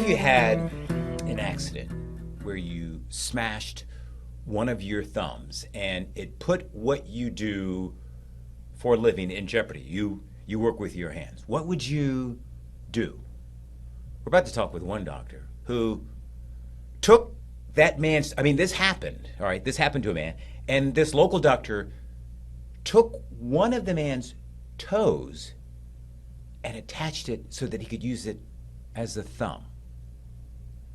if you had an accident where you smashed one of your thumbs and it put what you do for a living in jeopardy? You work with your hands. What would you do? We're about to talk with one doctor who took that man's, this happened, all right? This happened to a man, and this local doctor took one of the man's toes and attached it so that he could use it as a thumb.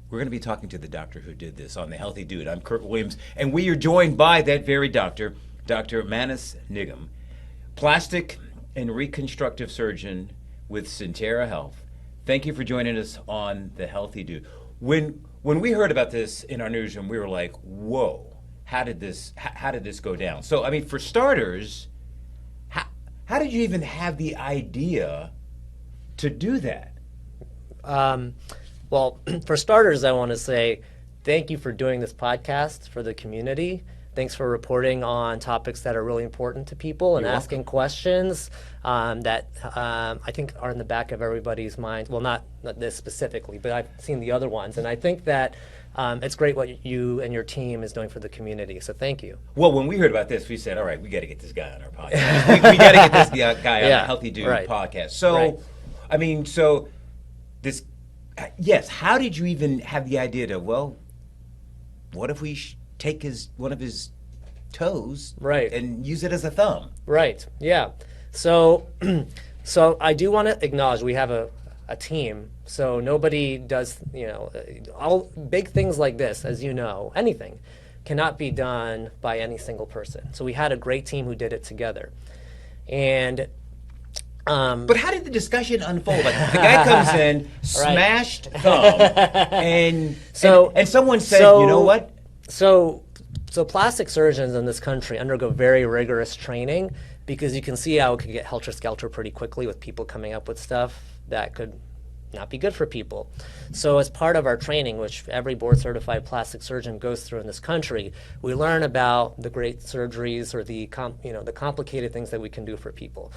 We're going to be talking to the doctor who did this on The Healthy Dude. I'm Kurt Williams, and we are joined by that very doctor, Dr. Manas Nigam, plastic and reconstructive surgeon with Sentara Health. Thank you for joining us on The Healthy Dude. When we heard about this in our newsroom, we were like, whoa, how did this go down? So, for starters, how did you even have the idea to do that? Well, for starters, I want to say thank you for doing this podcast for the community. Thanks for reporting on topics that are really important to people and asking questions that I think are in the back of everybody's mind. Well, not this specifically, but I've seen the other ones. And I think that it's great what you and your team is doing for the community. So thank you. Well, when we heard about this, we said, all right, we got to get this guy on our podcast. we got to get this guy on the Healthy Dude podcast. So, so this... Yes. How did you even have the idea to, what if we take one of his toes and use it as a thumb? Right. Yeah. So I do want to acknowledge we have a team. So nobody does, all big things like this, as you know, anything cannot be done by any single person. So we had a great team who did it together. And but how did the discussion unfold? Like the guy comes in, smashed thumb, and someone said, you know what? So plastic surgeons in this country undergo very rigorous training because you can see how it could get helter-skelter pretty quickly with people coming up with stuff that could not be good for people. So as part of our training, which every board-certified plastic surgeon goes through in this country, we learn about the great surgeries or the complicated things that we can do for people.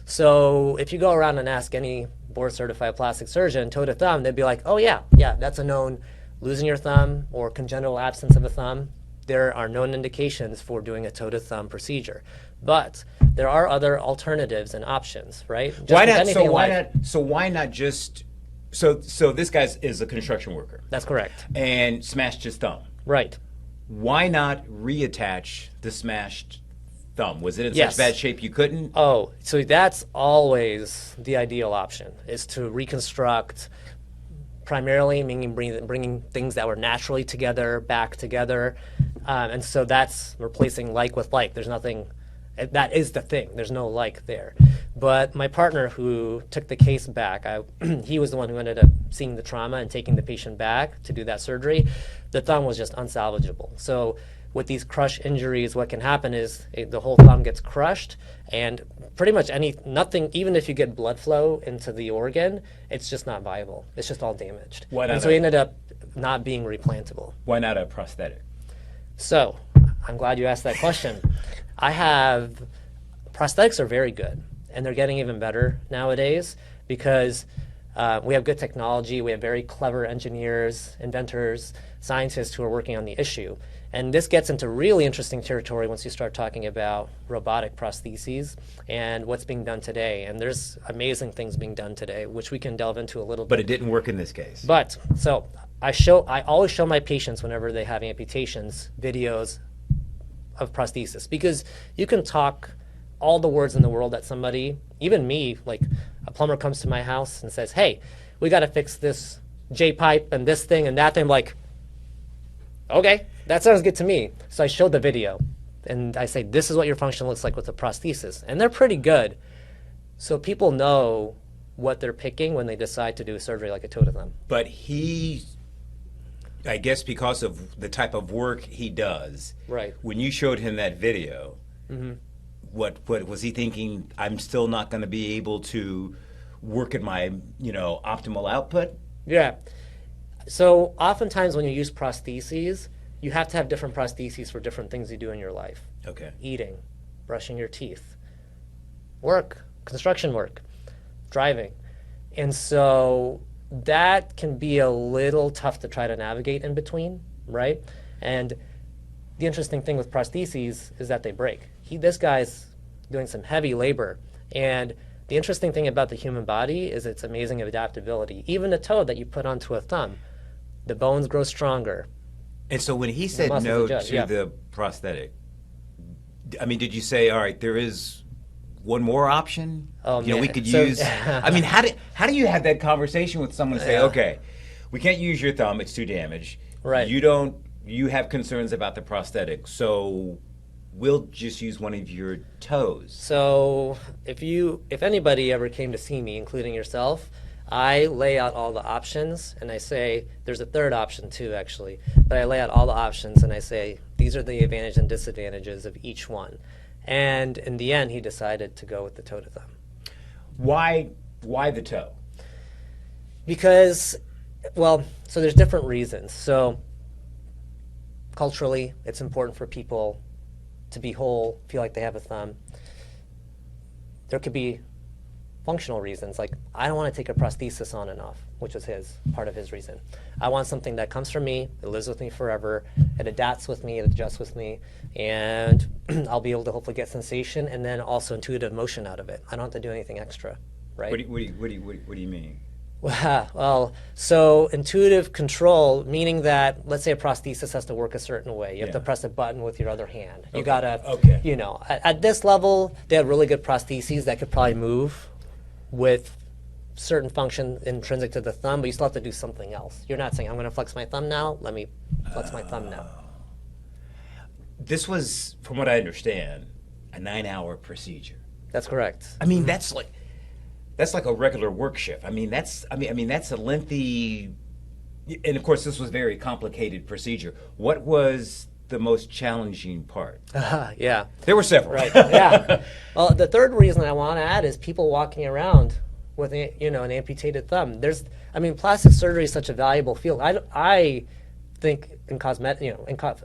So if you go around and ask any board-certified plastic surgeon, toe to thumb, they'd be like, oh yeah, that's a known losing your thumb or congenital absence of a thumb. There are known indications for doing a toe to thumb procedure. But there are other alternatives and options, right? Why not just... So this guy is a construction worker. That's correct. And smashed his thumb. Right. Why not reattach the smashed thumb? Was it in such bad shape you couldn't? Oh, so that's always the ideal option, is to reconstruct, primarily meaning bringing things that were naturally together back together. And so that's replacing like with like. There's nothing... That is the thing. There's no like there. But my partner who took the case back, he was the one who ended up seeing the trauma and taking the patient back to do that surgery. The thumb was just unsalvageable. So with these crush injuries, what can happen is the whole thumb gets crushed, and pretty much nothing, even if you get blood flow into the organ, it's just not viable. It's just all damaged. And so he ended up not being replantable. Why not a prosthetic? So I'm glad you asked that question. Prosthetics are very good, and they're getting even better nowadays because we have good technology, we have very clever engineers, inventors, scientists who are working on the issue. And this gets into really interesting territory once you start talking about robotic prostheses and what's being done today. And there's amazing things being done today, which we can delve into a little bit. But it didn't work in this case. But, so I always show my patients whenever they have amputations, videos of prosthesis, because you can talk all the words in the world at somebody, even me, like a plumber comes to my house and says, hey, we got to fix this J-pipe and this thing and that thing. I'm like, okay, that sounds good to me. So I showed the video and I say, this is what your function looks like with the prosthesis. And they're pretty good. So people know what they're picking when they decide to do a surgery like a toe to thumb. But I guess because of the type of work he does, right? When you showed him that video, what was he thinking? I'm still not going to be able to work at my optimal output. Yeah. So oftentimes when you use prostheses, you have to have different prostheses for different things you do in your life. Okay. Eating, brushing your teeth, work, construction work, driving, and so that can be a little tough to try to navigate in between, right? And the interesting thing with prostheses is that they break. This guy's doing some heavy labor, and the interesting thing about the human body is its amazing adaptability. Even a toe that you put onto a thumb, the bones grow stronger. And so when he said muscles no adjust, to yeah. the prosthetic, I mean, did you say, all right, there is one more option? Oh, we man. could So- use. I mean, how do you have that conversation with someone and say, Yeah. okay, we can't use your thumb; it's too damaged. Right. You have concerns about the prosthetic, so we'll just use one of your toes. So if anybody ever came to see me, including yourself, I lay out all the options and I say, there's a third option too, actually, but I lay out all the options and I say, these are the advantages and disadvantages of each one. And in the end, he decided to go with the toe to thumb. Why the toe? Because, well, so there's different reasons. So culturally, it's important for people to be whole, feel like they have a thumb. There could be functional reasons, like I don't want to take a prosthesis on and off, which was part of his reason. I want something that comes from me, it lives with me forever, it adapts with me, it adjusts with me, and I'll be able to hopefully get sensation and then also intuitive motion out of it. I don't have to do anything extra, right? What do you mean? Well, so intuitive control, meaning that, let's say a prosthesis has to work a certain way. You have to Yeah. press a button with your other hand. You Okay. gotta, Okay. at this level, they have really good prostheses that could probably move with certain function intrinsic to the thumb, but you still have to do something else. You're not saying, I'm gonna flex my thumb now, let me flex my thumb now. This was, from what I understand, a 9-hour procedure. That's correct. I mean, that's like a regular work shift. I mean, that's a lengthy, and of course, this was a very complicated procedure. What was the most challenging part? Yeah. There were several. Right. Yeah. Well, the third reason I want to add is people walking around with an amputated thumb. Plastic surgery is such a valuable field. I think in cosmetic,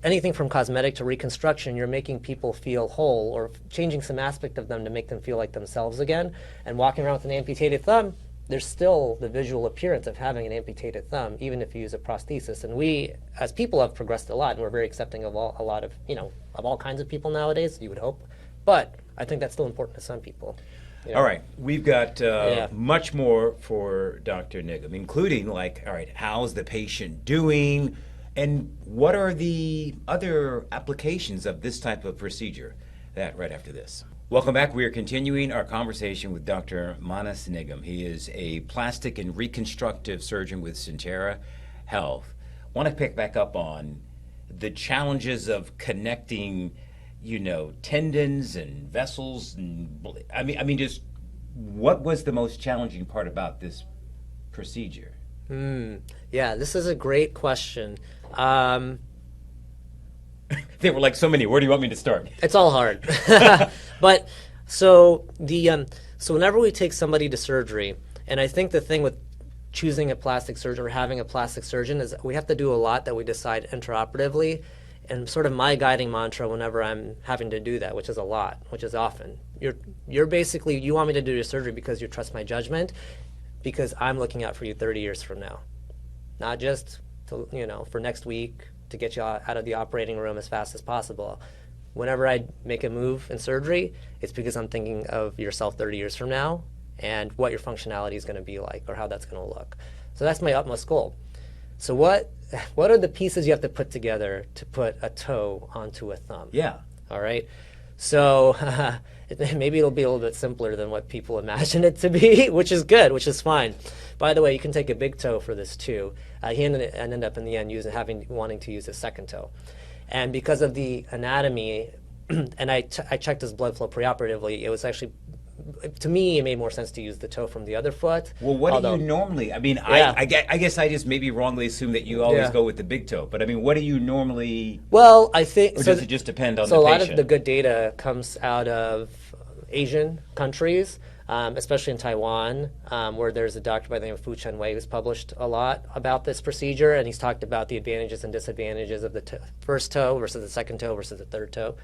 anything from cosmetic to reconstruction, you're making people feel whole or changing some aspect of them to make them feel like themselves again. And walking around with an amputated thumb, there's still the visual appearance of having an amputated thumb, even if you use a prosthesis. And we, as people, have progressed a lot, and we're very accepting of a lot of, of all kinds of people nowadays, you would hope. But I think that's still important to some people. All right, we've got Yeah. much more for Dr. Nigam, including all right, how's the patient doing, and what are the other applications of this type of procedure? That right after this. Welcome back. We are continuing our conversation with Dr. Manas Nigam. He is a plastic and reconstructive surgeon with Sentara Health. Want to pick back up on the challenges of connecting, tendons and vessels, and just what was the most challenging part about this procedure? Yeah, this is a great question. There were like so many. Where do you want me to start? It's all hard. But so whenever we take somebody to surgery, and I think the thing with choosing a plastic surgeon or having a plastic surgeon is we have to do a lot that we decide intraoperatively. And sort of my guiding mantra whenever I'm having to do that, which is a lot, which is often, you're basically, you want me to do your surgery because you trust my judgment, because I'm looking out for you 30 years from now. Not just to, for next week to get you out of the operating room as fast as possible. Whenever I make a move in surgery, it's because I'm thinking of yourself 30 years from now and what your functionality is going to be like or how that's going to look. So that's my utmost goal. So what are the pieces you have to put together to put a toe onto a thumb? Yeah. All right. So maybe it'll be a little bit simpler than what people imagine it to be, which is good, which is fine. By the way, you can take a big toe for this too. He ended up in the end wanting to use a second toe. And because of the anatomy, and I checked his blood flow preoperatively, it was actually, to me, it made more sense to use the toe from the other foot. Well, what do you normally, Yeah. I guess I just maybe wrongly assume that you always Yeah. go with the big toe, but what do you normally, Well, I think or does it just depend on so the a lot patient? of the good data comes out of Asian countries, especially in Taiwan, where there's a doctor by the name of Fu Chen Wei who's published a lot about this procedure, and he's talked about the advantages and disadvantages of the first toe versus the second toe versus the third toe,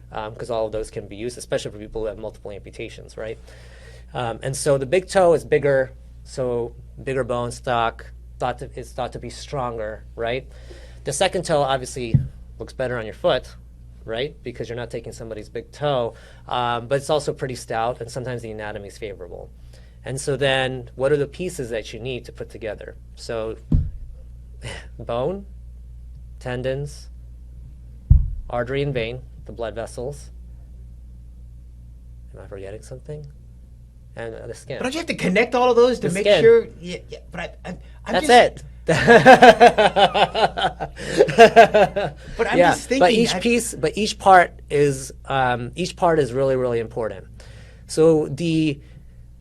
because all of those can be used, especially for people who have multiple amputations, right? And so the big toe is bigger, so bigger bone stock, it's thought to be stronger, right? The second toe obviously looks better on your foot, right? Because you're not taking somebody's big toe, but it's also pretty stout, and sometimes the anatomy is favorable. And so then, what are the pieces that you need to put together? So, bone, tendons, artery and vein, the blood vessels. Am I forgetting something? And the skin. But don't you have to connect all of those to The make skin. sure? Yeah, but I'm That's just, it. But I'm just thinking. But each part is really, really important. So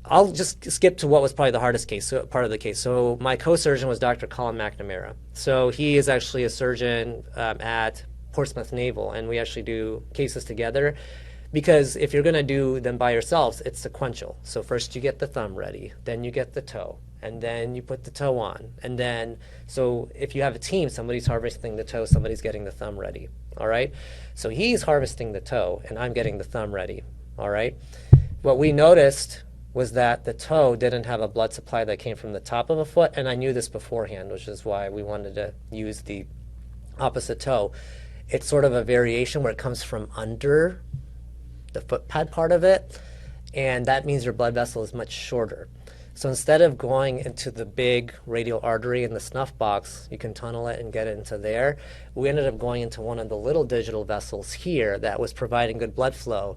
I'll just skip to what was probably the hardest part of the case. So my co-surgeon was Dr. Colin McNamara. So he is actually a surgeon at Portsmouth Naval, and we actually do cases together. Because if you're going to do them by yourselves, it's sequential. So first you get the thumb ready, then you get the toe, and then you put the toe on. And then, so if you have a team, somebody's harvesting the toe, somebody's getting the thumb ready, all right? So he's harvesting the toe, and I'm getting the thumb ready, all right? What we noticed was that the toe didn't have a blood supply that came from the top of a foot, and I knew this beforehand, which is why we wanted to use the opposite toe. It's sort of a variation where it comes from under the foot pad part of it, and that means your blood vessel is much shorter. So instead of going into the big radial artery in the snuff box, you can tunnel it and get it into there. We ended up going into one of the little digital vessels here that was providing good blood flow.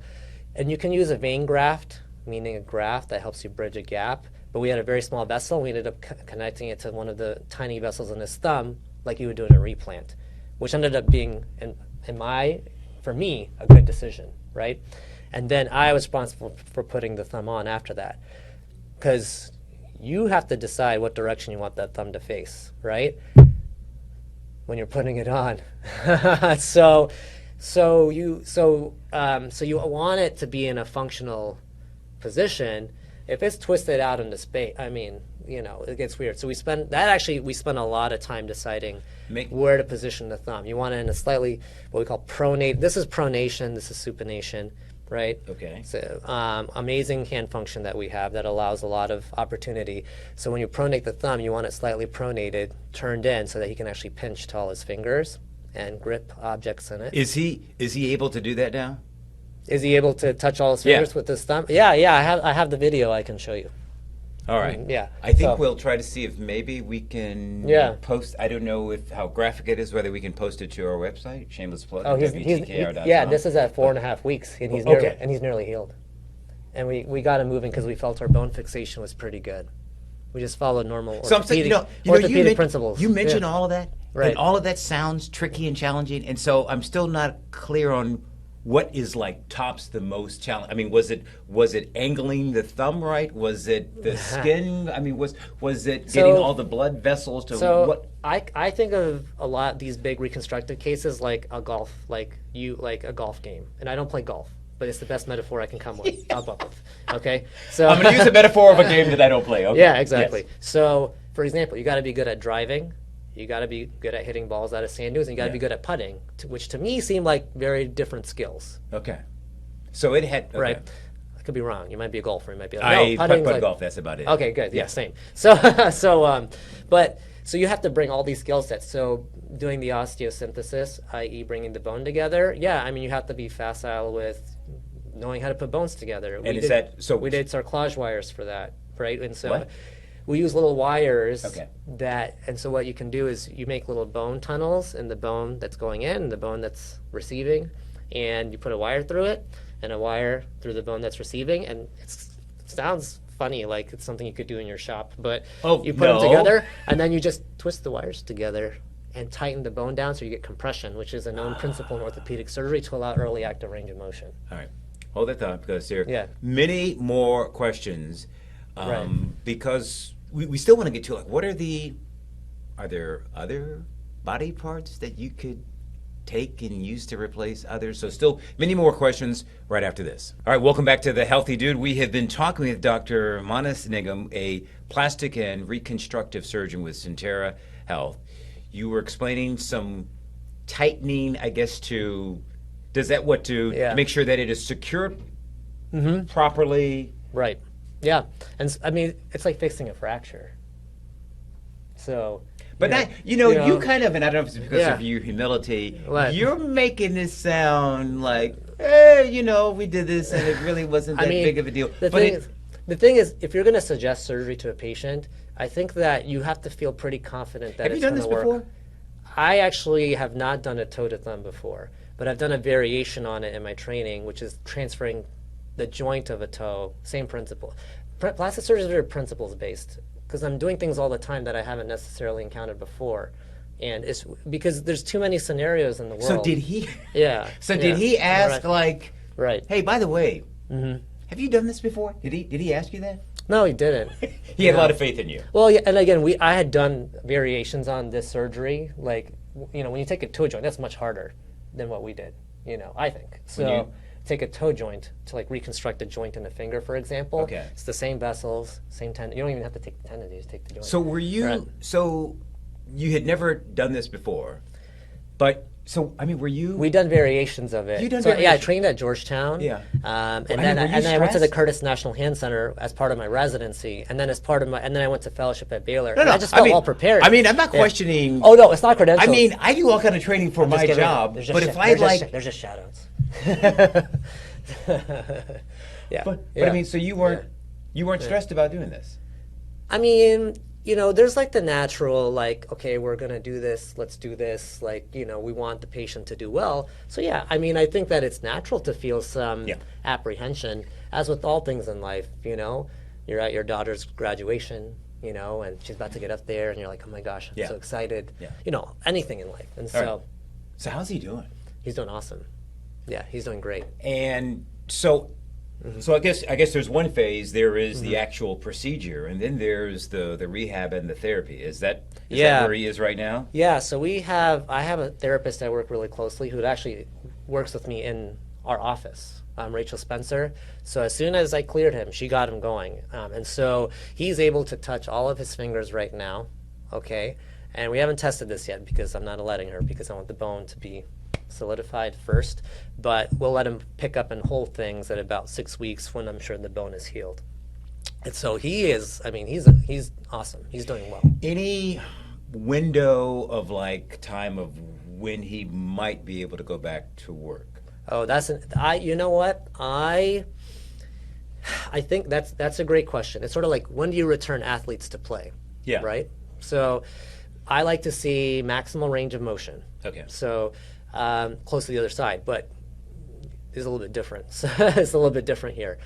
And you can use a vein graft, meaning a graft that helps you bridge a gap, but we had a very small vessel. We ended up connecting it to one of the tiny vessels in his thumb, like you would do in a replant, which ended up being, for me, a good decision, right? And then I was responsible for putting the thumb on after that, because you have to decide what direction you want that thumb to face, right? When you're putting it on. So you want it to be in a functional position. If it's twisted out into space, it gets weird. So we spent a lot of time deciding where to position the thumb. You want it in a slightly, what we call pronate. This is pronation, this is supination, right? Okay. So amazing hand function that we have that allows a lot of opportunity. So when you pronate the thumb, you want it slightly pronated, turned in, so that he can actually pinch to all his fingers and grip objects in it. Is he able to do that now? Is he able to touch all his fingers with his thumb? Yeah. I have the video I can show you. All right. Yeah. I think we'll try to see if maybe we can post. I don't know how graphic it is, whether we can post it to our website, shameless plug, WTKR.com. Yeah, this is at 4.5 weeks, and he's nearly healed. And we got him moving because we felt our bone fixation was pretty good. We just followed normal orthopedic principles. You mentioned all of that, right? And all of that sounds tricky and challenging, and so I'm still not clear on what is tops the most challenge. I mean, was it angling the thumb right? Was it the skin? I mean, was it getting all the blood vessels to what? I think of a lot of these big reconstructive cases like a golf game, and I don't play golf, but it's the best metaphor I can come up with. Okay, so I'm going to use a metaphor of a game that I don't play. Okay. Yeah, exactly. Yes. So, for example, you got to be good at driving. You got to be good at hitting balls out of sand dunes, and you got to be good at putting, which to me seem like very different skills. Okay. So it had... Okay. Right. I could be wrong. You might be a golfer. You might be I put golf. That's about it. Okay, good. Yeah, same. So you have to bring all these skill sets. So doing the osteosynthesis, i.e. bringing the bone together, you have to be facile with knowing how to put bones together. And we did sarclage wires for that, right? And so... What? We use little wires and so what you can do is you make little bone tunnels in the bone that's going in and the bone that's receiving, and you put a wire through it and a wire through the bone that's receiving, and it sounds funny, like it's something you could do in your shop, but you put them together and then you just twist the wires together and tighten the bone down so you get compression, which is a known principle in orthopedic surgery to allow early active range of motion. All right. Hold that thought, because there are many more questions because we still want to get to are there other body parts that you could take and use to replace others? So still many more questions right after this. All right, welcome back to The Healthy Dude. We have been talking with Dr. Manas Nigam, a plastic and reconstructive surgeon with Sentara Health. You were explaining some tightening, I guess, to make sure that it is secured properly. Right. Yeah, and I mean, it's like fixing a fracture, So, But yeah, that, you kind of, and I don't know if it's because Yeah. of your humility, What? you're making this sound like, hey, we did this and it really wasn't I that mean, big of a deal. the But thing is, the thing is, if you're going to suggest surgery to a patient, I think that you have to feel pretty confident that have you it's done going this to work. before? I actually have not done a toe to thumb before, but I've done a variation on it in my training, which is transferring the joint of a toe, same principle. Plastic surgery is very principles based because I'm doing things all the time that I haven't necessarily encountered before. And it's because there's too many scenarios in the world. So did he? Yeah. So yeah, did he ask right. Right. hey, by the way, have you done this before? Did he ask you that? No, he didn't. He had a lot of faith in you. Well, yeah, and again, I had done variations on this surgery. Like, when you take a toe joint, that's much harder than what we did. I think so. Take a toe joint to reconstruct a joint in a finger, for example. Okay. It's the same vessels, same tendon. You don't even have to take the tendon; you just take the joint. So were you? Right. So you had never done this before, but were you? We done variations of it. You done so, Yeah, I variations? trained at Georgetown. Yeah. And were then you I went to the stressed? Curtis National Hand Center as part of my residency, and then and then I went to fellowship at Baylor. No, And no, I just felt all prepared. I'm not questioning. Oh no, it's not credentials. I mean, I do all kind of training for my job, but if I there's just shadows. Yeah. But yeah. I mean, so you weren't stressed about doing this. I mean, there's the natural, okay, we're going to do this, let's do this, we want the patient to do well. So yeah, I mean, I think that it's natural to feel some apprehension, as with all things in life, You're at your daughter's graduation, and she's about to get up there, and you're like, oh my gosh, I'm so excited. Yeah. Anything in life. And All so right. So how's he doing? he's doing awesome. Yeah, he's doing great. And so I guess there's one phase. There is the actual procedure, and then there's the rehab and the therapy. Is that where he is right now? Yeah, so I have a therapist I work really closely who actually works with me in our office, Rachel Spencer. So as soon as I cleared him, she got him going. And so he's able to touch all of his fingers right now, okay? And we haven't tested this yet because I'm not letting her because I want the bone to be solidified first. But we'll let him pick up and hold things at about 6 weeks when I'm sure the bone is healed. And so he's awesome. He's doing well. Any window of time of when he might be able to go back to work? Oh, you know what? I think that's a great question. It's sort of like, when do you return athletes to play? Yeah. Right? So I like to see maximal range of motion. Okay. So close to the other side, but it's a little bit different. It's a little bit different here.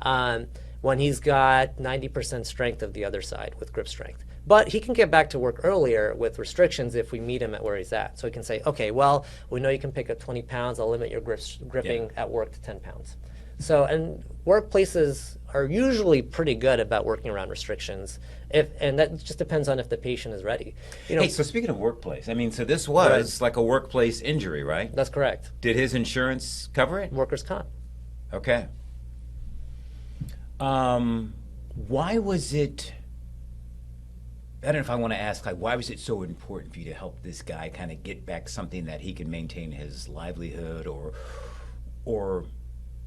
When he's got 90% strength of the other side with grip strength. But he can get back to work earlier with restrictions if we meet him at where he's at. So he can say, okay, well, we know you can pick up 20 pounds. I'll limit your gripping at work to 10 pounds. So, and workplaces are usually pretty good about working around restrictions. And that just depends on if the patient is ready. Hey, so speaking of workplace, so this was like a workplace injury, right? That's correct. Did his insurance cover it? Workers' comp. Okay. Why was it, I don't know if I want to ask, why was it so important for you to help this guy kind of get back something that he can maintain his livelihood, or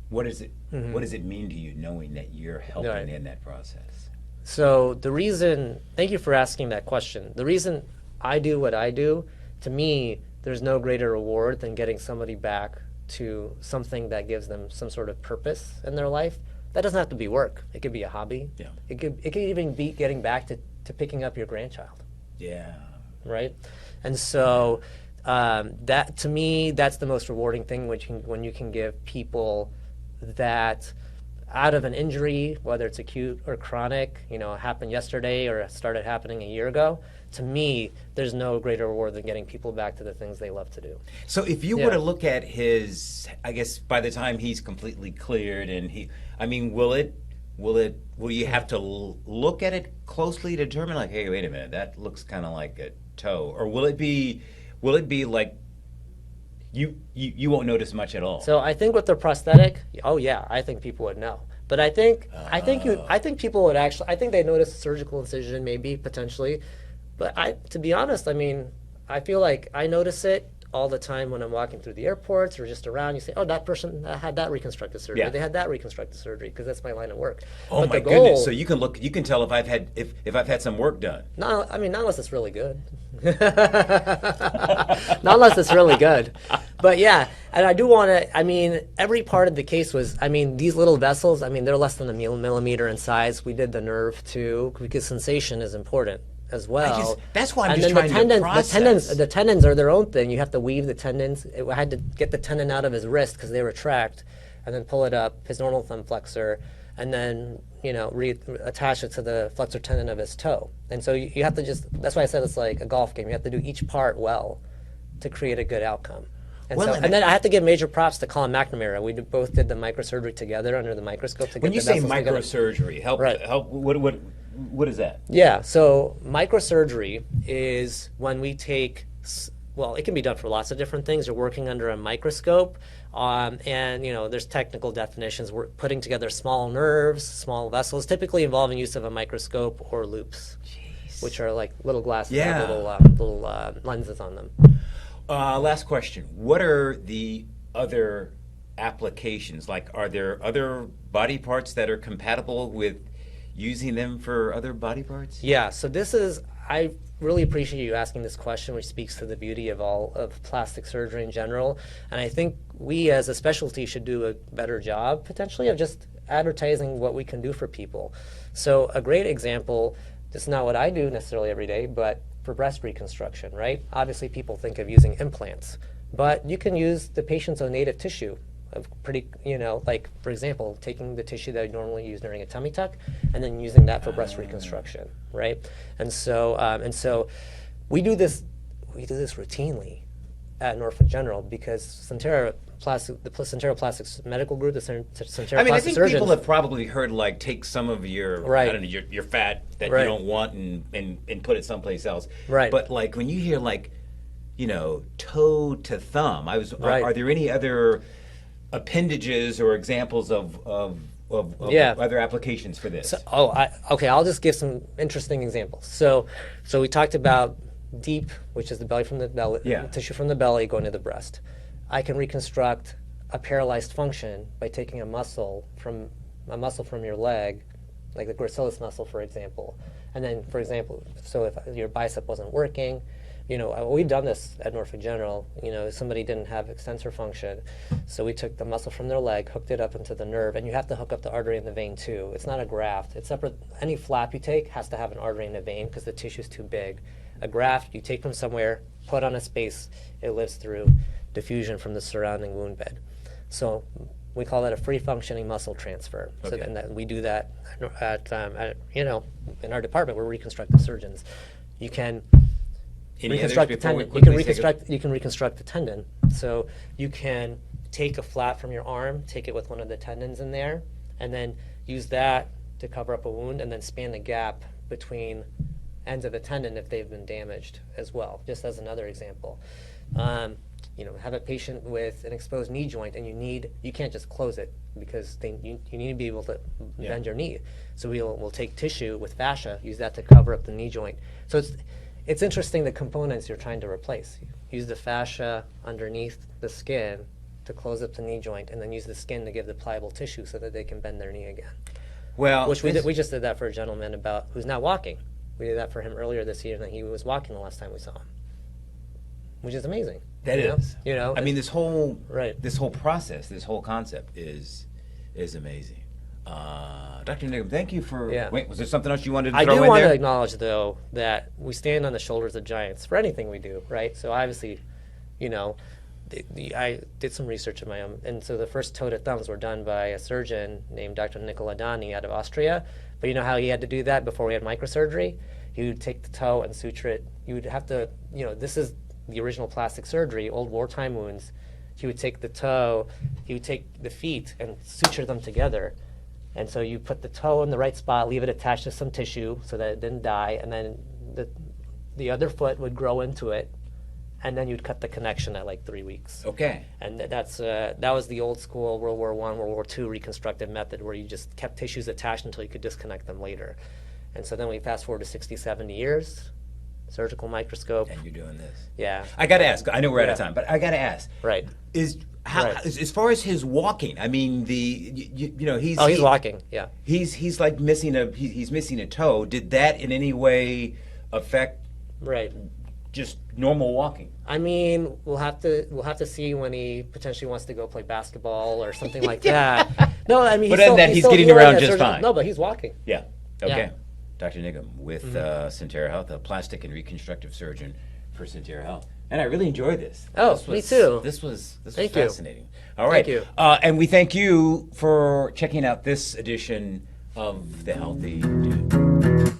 what is it, what does it mean to you knowing that you're helping in that process? So thank you for asking that question. The reason I do what I do, to me, there's no greater reward than getting somebody back to something that gives them some sort of purpose in their life. That doesn't have to be work. It could be a hobby. Yeah. It could even be getting back to picking up your grandchild. Yeah. Right? And so that, to me, that's the most rewarding thing when you can give people that out of an injury, whether it's acute or chronic, happened yesterday or started happening a year ago. To me, there's no greater reward than getting people back to the things they love to do. So if you were to look at his, I guess by the time he's completely cleared and will you have to look at it closely to determine hey, wait a minute, that looks kind of like a toe, or will it be like you won't notice much at all? So I think with the prosthetic, oh yeah, I think people would know. But I think people would actually, I think they notice a surgical incision maybe potentially. But to be honest, I feel like I notice it all the time when I'm walking through the airports or just around. You say, oh, that person had that reconstructive surgery. Yeah. They had that reconstructive surgery, because that's my line of work. Oh But my the goal, goodness! So you can tell if I've had some work done. no, I mean, not unless it's really good. Not unless it's really good. But yeah, and I do want to, I mean, every part of the case was, I mean, these little vessels, I mean, they're less than a millimeter in size. We did the nerve too, because sensation is important as well. That's why I'm And just then trying to process. the tendons are their own thing. You have to weave the tendons. I had to get the tendon out of his wrist because they retract, and then pull it up, his normal thumb flexor, and then, you know, attach it to the flexor tendon of his toe. And so you have to just, that's why I said it's like a golf game. You have to do each part well to create a good outcome. And, Well, and then I have to give major props to Colin McNamara. We both did the microsurgery together under the microscope to get When you the say vessels together. microsurgery, Right. help. What is that? Yeah, so microsurgery is when we take, well, it can be done for lots of different things. You're working under a microscope, and, you know, there's technical definitions. We're putting together small nerves, small vessels, typically involving use of a microscope or loops, which are like little glasses that have little lenses on them. Last question. What are the other applications? Like, are there other body parts that are compatible with using them for other body parts? Yeah, so this is, I really appreciate you asking this question, which speaks to the beauty of all of plastic surgery in general. And I think we as a specialty should do a better job, potentially, of just advertising what we can do for people. So a great example, this is not what I do necessarily every day, but for breast reconstruction, right? Obviously people think of using implants, but you can use the patient's own native tissue. Of pretty, you know, like, for example, taking the tissue that I normally use during a tummy tuck and then using that for breast reconstruction, right? And so we do this routinely at Norfolk General, because Sentara Plastics Medical Group, the Sentara I mean, I Plastic think Surgeons, people have probably heard, like, take some of your, Right. I don't know, your fat that Right. you don't want and put it someplace else. Right. But, like, when you hear, like, you know, toe to thumb, Right. are there any other appendages or examples of Yeah. other applications for this? Okay, I'll just give some interesting examples. So we talked about deep, which is the belly from the belly, Yeah. tissue from the belly going to the breast. I can reconstruct a paralyzed function by taking a muscle from your leg, like the gracilis muscle, for example. And then, for example, so if your bicep wasn't working, you know, we've done this at Norfolk General. You know, somebody didn't have extensor function, so we took the muscle from their leg, hooked it up into the nerve, and you have to hook up the artery and the vein too. It's not a graft. It's separate. Any flap you take has to have an artery and a vein because the tissue's too big. A graft you take from somewhere, put on a space, it lives through diffusion from the surrounding wound bed. So we call that a free functioning muscle transfer. So Okay. then we do that at you know, in our department, we're reconstructive surgeons. You can Any others reconstruct the before we tendon. You can quickly take reconstruct the tendon. So you can take a flap from your arm, take it with one of the tendons in there, and then use that to cover up a wound, and then span the gap between ends of the tendon if they've been damaged as well, just as another example. You know, have a patient with an exposed knee joint, and you can't just close it because you need to be able to bend your knee. So we'll take tissue with fascia, use that to cover up the knee joint. So it's interesting the components you're trying to replace. Use the fascia underneath the skin to close up the knee joint, and then use the skin to give the pliable tissue so that they can bend their knee again. Well, Which we just did that for a gentleman who's not walking. We did that for him earlier this year, and he was walking the last time we saw him, which is amazing. That is. You know, I mean, this whole Right. this whole process, this whole concept is amazing. Dr. Nigam, thank you for. Yeah. Wait, was there something else you wanted to I throw do in want there? to acknowledge, though, that we stand on the shoulders of giants for anything we do, right? So obviously, you know, I did some research of my own, and so the first toe to thumbs were done by a surgeon named Dr. Nicola Dani out of Austria. But you know how he had to do that before we had microsurgery? He would take the toe and suture it. You would have to, you know, this is the original plastic surgery, old wartime wounds. He would take the toe, he would take the feet and suture them together. And so you put the toe in the right spot, leave it attached to some tissue so that it didn't die, and then the other foot would grow into it, and then you'd cut the connection at like 3 weeks. Okay. And that was the old school World War I, World War II reconstructive method, where you just kept tissues attached until you could disconnect them later. And so then we fast forward to 60, 70 years, surgical microscope. And you're doing this. Yeah. I got to ask. I know we're out of time, but I got to ask. Right. As far as his walking, I mean, he's he's walking. Yeah. He's like missing he's missing a toe. Did that in any way affect just normal walking? I mean, we'll have to see when he potentially wants to go play basketball or something like that. No, I mean, but other than that, he's getting around just fine. No, but he's walking. Yeah. Okay. Yeah. Dr. Nigam with Sentara Health, a plastic and reconstructive surgeon for Sentara Health. And I really enjoyed this. Oh, me too. This was Thank you. fascinating. All right. Thank you. And we thank you for checking out this edition of The Healthy Dude.